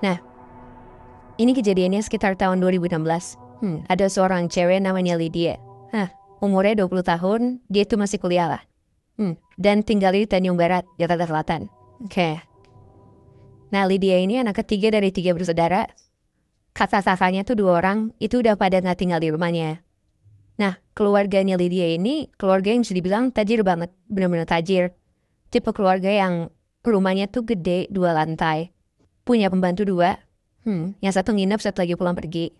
Nah, ini kejadiannya sekitar tahun 2016. Ada seorang cewek namanya Lydia. Umurnya 20 tahun, dia itu masih kuliah lah. Dan tinggal di Tanjung Barat, Jakarta Selatan. Oke. Nah, Lydia ini anak ketiga dari 3 bersaudara. Kakak-kakaknya tuh 2 orang, itu udah pada nggak tinggal di rumahnya. Nah, keluarganya Lydia ini keluarga yang bisa dibilang tajir banget, benar-benar tajir. Tipe keluarga yang rumahnya tuh gede, 2 lantai. Punya pembantu 2, yang satu nginep, satu lagi pulang pergi.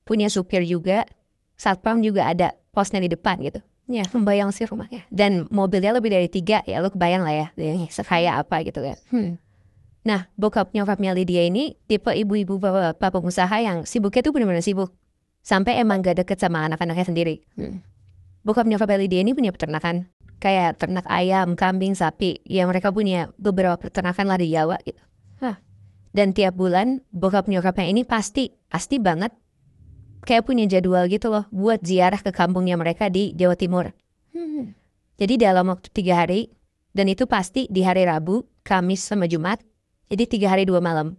Punya supir juga, satpam juga ada, posnya di depan gitu. Ya, membayang sih rumahnya. Dan mobilnya lebih dari 3, ya lu kebayang lah ya, sekaya apa gitu kan. Nah, bokap nyokapnya Lydia ini tipe ibu-ibu bapak pengusaha yang sibuknya tuh benar-benar sibuk. Sampai emang gak deket sama anak-anaknya sendiri. Bokap nyokapnya Lydia ini punya peternakan. Kayak ternak ayam, kambing, sapi. Ya mereka punya beberapa peternakan lah di Jawa gitu. Dan tiap bulan bokap nyokapnya ini pasti banget kayak punya jadwal gitu loh buat ziarah ke kampungnya mereka di Jawa Timur. Jadi dalam waktu 3 hari, dan itu pasti di hari Rabu, Kamis sama Jumat. Jadi 3 hari 2 malam.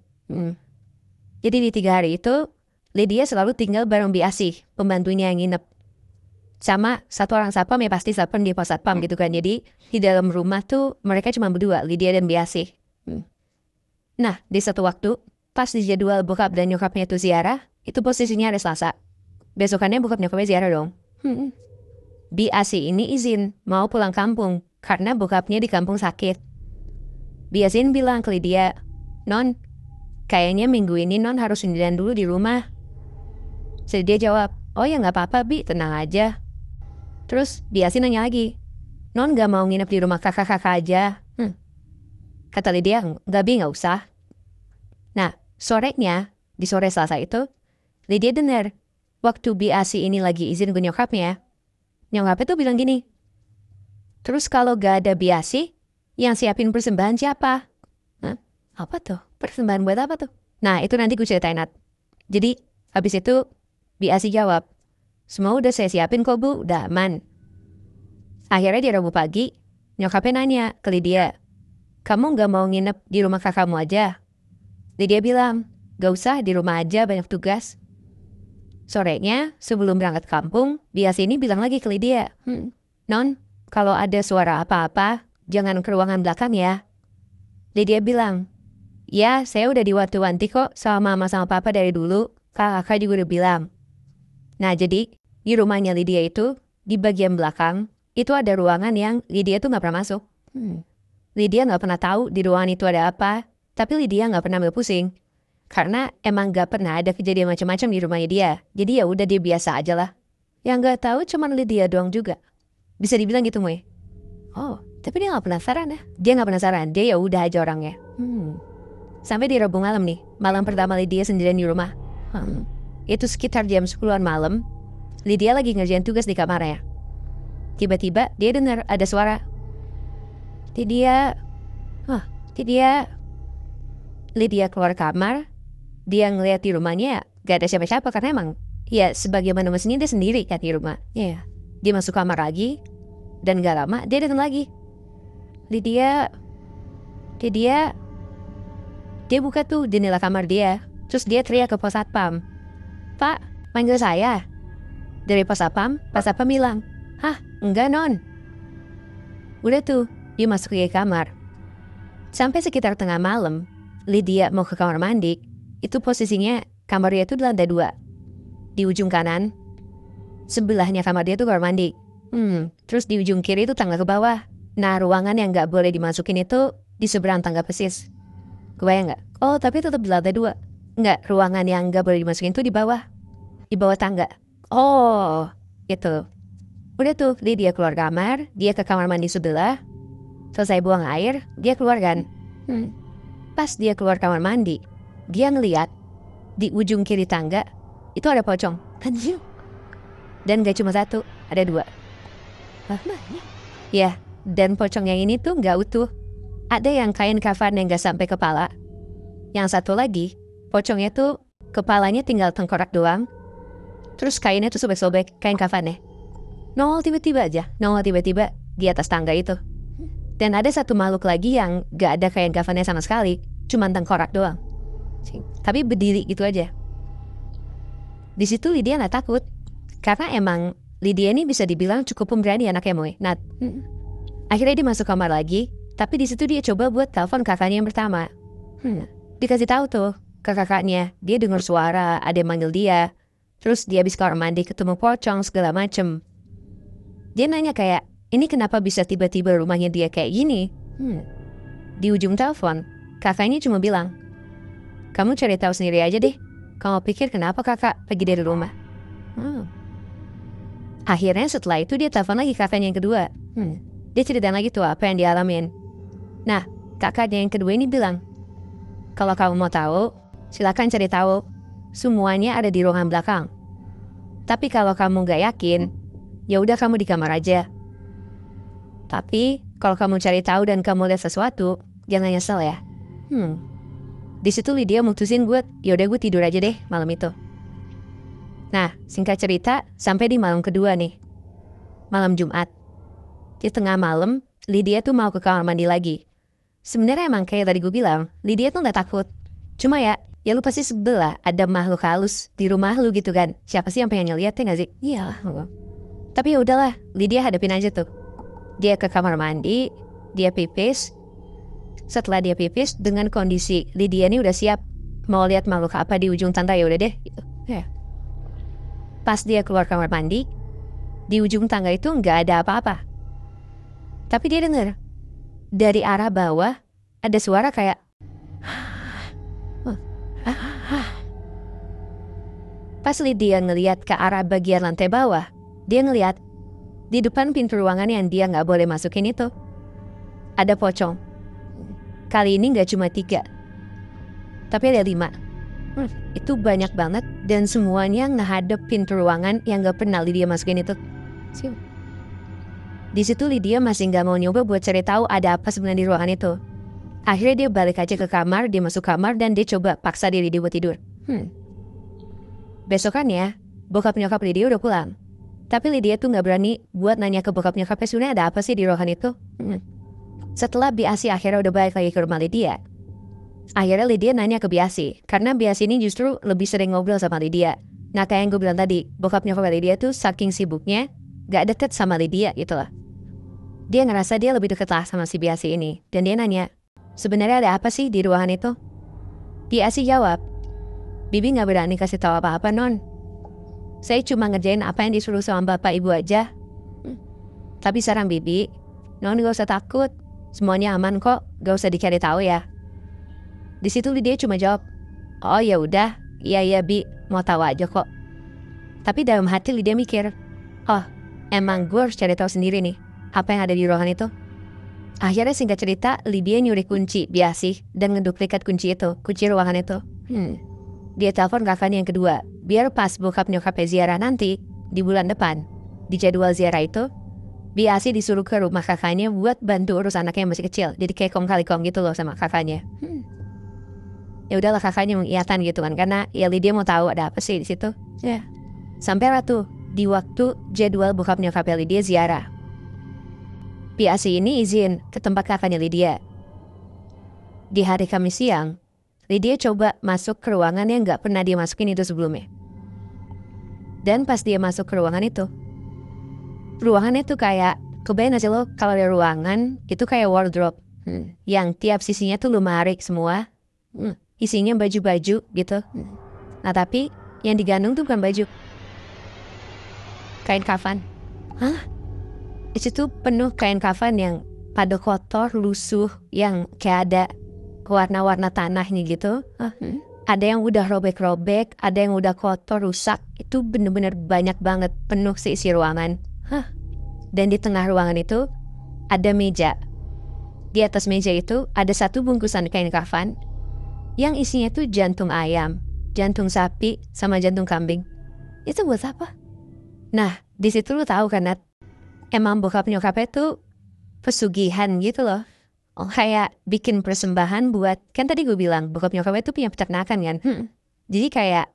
Jadi di 3 hari itu Lydia selalu tinggal bareng Bi Asih, pembantunya yang nginep. Sama satu orang satpam, ya pasti satpam di pos satpam gitu kan. Jadi di dalam rumah tuh mereka cuma berdua, Lydia dan Bi Asih. Nah, di satu waktu, pas di jadwal bokap dan nyokapnya itu ziarah, itu posisinya hari Selasa. Besokannya bokap nyokapnya ziarah dong. Bi Asih ini izin mau pulang kampung karena bokapnya di kampung sakit. Bi Asih bilang ke Lydia, "Non, kayaknya minggu ini Non harus sendirian dulu di rumah." Jadi dia jawab, "Oh ya gak apa-apa Bi, tenang aja." Terus Bi Asih nanya lagi, "Non gak mau nginep di rumah kakak-kakak aja?" Kata Lydia, "Gak Bi, gak usah." Nah, sorenya, di sore Selasa itu, Lydia dengar waktu Bi Asih ini lagi izin ke nyokapnya tuh bilang gini, "Terus kalau gak ada Bi Asih, yang siapin persembahan siapa?" Apa tuh? Persembahan buat apa tuh? Nah, itu nanti gue ceritain, Nat. Jadi, habis itu Bi Asih jawab, "Semua udah saya siapin kok Bu, udah aman." Akhirnya di Rabu pagi, nyokapnya nanya ke Lydia, "Kamu gak mau nginep di rumah kakakmu aja?" Lydia bilang, "Gak usah, di rumah aja banyak tugas." Sorenya, sebelum berangkat kampung, Bi Asih ini bilang lagi ke Lydia, "Non, kalau ada suara apa-apa, jangan ke ruangan belakang ya." Lydia bilang, "Ya, saya udah diwanti-wanti kok sama mama sama papa dari dulu. Kakak juga udah bilang." Nah, jadi di rumahnya Lydia itu, di bagian belakang, itu ada ruangan yang Lydia tuh gak pernah masuk. Lydia gak pernah tahu di ruangan itu ada apa, tapi Lydia gak pernah ambil pusing. Karena emang gak pernah ada kejadian macam-macam di rumahnya dia. Jadi ya udah dia biasa aja lah. Yang gak tahu cuman Lydia doang juga. Bisa dibilang gitu, Moy. Oh, tapi dia gak penasaran ya. Dia gak penasaran, dia ya udah aja orangnya. Sampai di Rabu malam nih, malam pertama Lydia sendirian di rumah. Itu sekitar jam 10-an malam, Lydia lagi ngerjain tugas di kamarnya. Tiba-tiba dia dengar ada suara. Lydia keluar kamar. Dia ngeliat di rumahnya gak ada siapa-siapa karena emang ya sebagaimana mestinya dia sendiri kan di rumah. Dia masuk kamar lagi, dan gak lama dia datang lagi. Lydia dia buka tuh jendela kamar dia. Terus dia teriak ke pos satpam, "Pak, manggil saya." Dari pos satpam bilang, "Hah, enggak Non." Udah tuh, dia masuk ke kamar. Sampai sekitar tengah malam, Lydia mau ke kamar mandi. Itu posisinya kamar dia tuh di lantai 2. Di ujung kanan, sebelahnya kamar dia tuh kamar mandi. Terus di ujung kiri itu tangga ke bawah. Nah, ruangan yang gak boleh dimasukin itu di seberang tangga persis. Kebayang gak? Oh, tapi tetap di lantai 2. Enggak, ruangan yang gak boleh dimasukin itu di bawah. Di bawah tangga. Oh, gitu. Udah tuh, dia keluar kamar, dia ke kamar mandi sebelah. Selesai buang air, dia keluar kan. Pas dia keluar kamar mandi, dia ngeliat di ujung kiri tangga itu ada pocong. Dan gak cuma satu, ada 2. Ya, dan pocong yang ini tuh gak utuh. Ada yang kain kafan yang gak sampai kepala. Yang satu lagi, pocongnya tuh kepalanya tinggal tengkorak doang. Terus kainnya tuh sobek-sobek, kain kafannya. Nongol tiba-tiba di atas tangga itu. Dan ada satu makhluk lagi yang gak ada kain kafannya sama sekali, cuman tengkorak doang. tapi berdiri gitu aja. Di situ Lydia nggak takut, karena emang Lydia ini bisa dibilang cukup pemberani anaknya Moy. Nat. Akhirnya dia masuk kamar lagi, tapi di situ dia coba buat telepon kakaknya yang pertama. Dikasih tahu tuh ke kakaknya, dia dengar suara ada yang manggil dia. Terus dia habis kamar mandi ketemu pocong segala macem. Dia nanya kayak, ini kenapa bisa tiba-tiba rumahnya dia kayak gini? Di ujung telepon, kakaknya cuma bilang, kamu cari tahu sendiri aja deh. Kamu pikir kenapa kakak pergi dari rumah? Akhirnya setelah itu dia telepon lagi kakaknya yang kedua. Dia ceritain lagi tuh apa yang dia alamin. Nah, kakaknya yang kedua ini bilang, kalau kamu mau tahu, silakan cari tahu. Semuanya ada di ruangan belakang. Tapi kalau kamu gak yakin, ya udah kamu di kamar aja. Tapi kalau kamu cari tahu dan kamu lihat sesuatu, jangan nyesel ya. Di situ Lydia mutusin buat, ya udah gue tidur aja deh malam itu. Nah, singkat cerita, sampai di malam kedua nih, malam Jumat. Di tengah malam, Lydia tuh mau ke kamar mandi lagi. Sebenarnya emang kayak tadi gue bilang, Lydia tuh gak takut. Cuma ya lu pasti sebel lah ada makhluk halus di rumah lu gitu kan. Siapa sih yang pengen ngeliat ya gak sih? Iyalah. Tapi ya udahlah, Lydia hadapin aja tuh. Dia ke kamar mandi, dia pipis. Setelah dia pipis, dengan kondisi Lydia ini udah siap mau lihat makhluk apa di ujung tangga, ya udah deh gitu. Pas dia keluar kamar mandi, di ujung tangga itu nggak ada apa-apa. Tapi dia dengar dari arah bawah ada suara kayak Pas Lydia ngeliat ke arah bagian lantai bawah, dia ngeliat di depan pintu ruangan yang dia nggak boleh masukin itu ada pocong. Kali ini nggak cuma 3, tapi ada 5. Itu banyak banget dan semuanya ngehadap pintu ruangan yang nggak pernah Lydia masukin itu. Di situ Lydia masih nggak mau nyoba buat cari tahu ada apa sebenarnya di ruangan itu. Akhirnya dia balik aja ke kamar, dia masuk kamar dan dia coba paksa diri dia buat tidur. Besokannya, bokap nyokap Lydia udah pulang. Tapi Lydia tuh nggak berani buat nanya ke bokap nyokapnya sebenarnya ada apa sih di ruangan itu. Setelah Biasi akhirnya udah balik lagi ke rumah Lydia, akhirnya Lydia nanya ke Biasi, karena Biasi ini justru lebih sering ngobrol sama Lydia. Nah kayak yang gue bilang tadi, bokap nyokap Lydia tuh saking sibuknya gak deket sama Lydia gitu lah. Dia ngerasa dia lebih deket lah sama si Biasi ini. Dan dia nanya, sebenarnya ada apa sih di ruangan itu? Biasi jawab, Bibi gak berani kasih tahu apa-apa non. Saya cuma ngerjain apa yang disuruh sama bapak ibu aja. Tapi saran Bibi, non gak usah takut. Semuanya aman kok, gak usah dicari tahu ya. Di situ dia cuma jawab, oh ya udah, iya Bi, mau tahu aja kok. Tapi dalam hati Lydia mikir, oh emang gue harus cari tahu sendiri nih apa yang ada di ruangan itu. Akhirnya singkat cerita, Lydia nyuri kunci Biasi dan ngeduplikat kunci ruangan itu. Dia telepon kakaknya yang kedua, biar pas bokap nyokapnya ziarah nanti di bulan depan, di jadwal ziarah itu Biasi disuruh ke rumah kakaknya buat bantu urus anaknya yang masih kecil. Jadi kayak kong kali kong gitu loh sama kakaknya. Ya udahlah kakaknya mengiyakan gitu kan, karena ya Lydia mau tahu ada apa sih di situ. Sampailah tuh di waktu jadwal bokap nyokapnya Lydia ziarah. Biasi ini izin ke tempat kakaknya Lydia. Di hari Kamis siang, Lydia coba masuk ke ruangan yang gak pernah dia masukin itu sebelumnya. Dan pas dia masuk ke ruangan itu, ruangannya tuh kayak, kebayang aja lo kalau ada ruangan itu kayak wardrobe, yang tiap sisinya tuh lemari semua, isinya baju-baju gitu. Nah tapi yang digantung tuh bukan baju, kain kafan. Itu tuh penuh kain kafan yang pada kotor, lusuh, yang kayak ada warna-warna tanahnya gitu. Ada yang udah robek-robek, ada yang udah kotor, rusak. Itu bener-bener banyak banget, penuh seisi ruangan. Dan di tengah ruangan itu ada meja. Di atas meja itu ada satu bungkusan kain kafan yang isinya tuh jantung ayam, jantung sapi, sama jantung kambing. Itu buat apa? Nah, di situ lu tahu kan, Nat? Emang bokap nyokapnya tuh pesugihan gitu loh. Kayak bikin persembahan buat, kan tadi gue bilang bokap nyokapnya tuh punya peternakan kan. Jadi kayak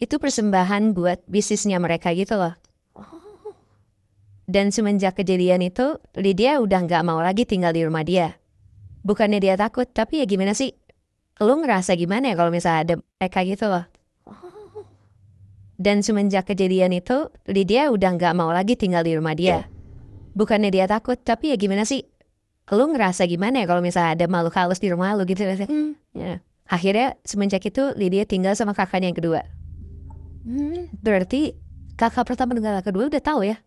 itu persembahan buat bisnisnya mereka gitu loh. Dan semenjak kejadian itu, Lydia udah gak mau lagi tinggal di rumah dia. Bukannya dia takut, tapi ya gimana sih? Lu ngerasa gimana ya kalau misalnya ada kayak gitu loh? Dan semenjak kejadian itu, Lydia udah nggak mau lagi tinggal di rumah dia. Bukannya dia takut, tapi ya gimana sih? Lu ngerasa gimana ya kalau misalnya ada makhluk halus di rumah lu gitu? Ya. Akhirnya semenjak itu Lydia tinggal sama kakaknya yang kedua. Berarti kakak pertama dan kakak kedua udah tahu ya?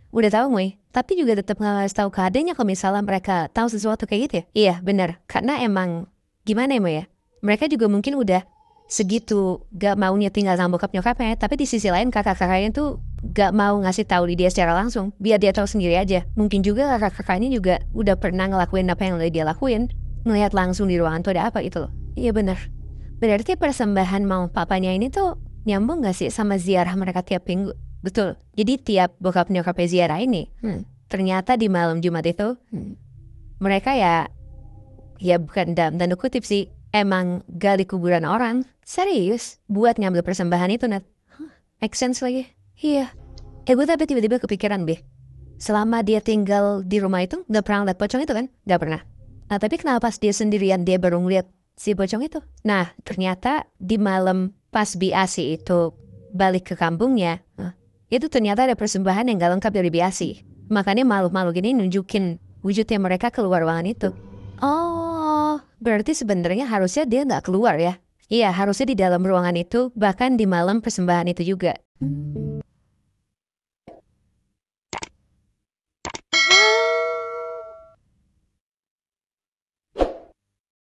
Udah tahu Moy, tapi juga tetap nggak ngasih tahu ke adanya kalau misalnya mereka tahu sesuatu kayak gitu ya? Iya benar, karena emang gimana ya Moy ya? Mereka juga mungkin udah segitu gak maunya tinggal sama bokap nyokapnya, tapi di sisi lain kakak-kakaknya tuh gak mau ngasih tahu di dia secara langsung, biar dia tahu sendiri aja. Mungkin juga kakak-kakaknya juga udah pernah ngelakuin apa yang dia lakuin, ngelihat langsung di ruangan tuh ada apa gitu loh. Iya benar. Berarti persembahan mau papanya ini tuh nyambung gak sih sama ziarah mereka tiap minggu? Betul. Jadi tiap bokap nyokapnya ziarah ini, ternyata di malam Jumat itu, mereka ya bukan dalam tanda kutip sih, emang gali kuburan orang. Serius, buat ngambil persembahan itu, Nat. Make sense lagi? Iya. Gue tapi tiba-tiba kepikiran, Beh. Selama dia tinggal di rumah itu, gak pernah liat pocong itu kan? Gak pernah. Nah, tapi kenapa pas dia sendirian dia baru ngeliat si pocong itu? Nah, ternyata di malam pas Biasi itu balik ke kampungnya, itu ternyata ada persembahan yang gak lengkap dari Biasi. Makanya makhluk-makhluk ini nunjukin wujudnya mereka keluar ruangan itu. Oh, berarti sebenarnya harusnya dia nggak keluar ya? Iya, harusnya di dalam ruangan itu, bahkan di malam persembahan itu juga.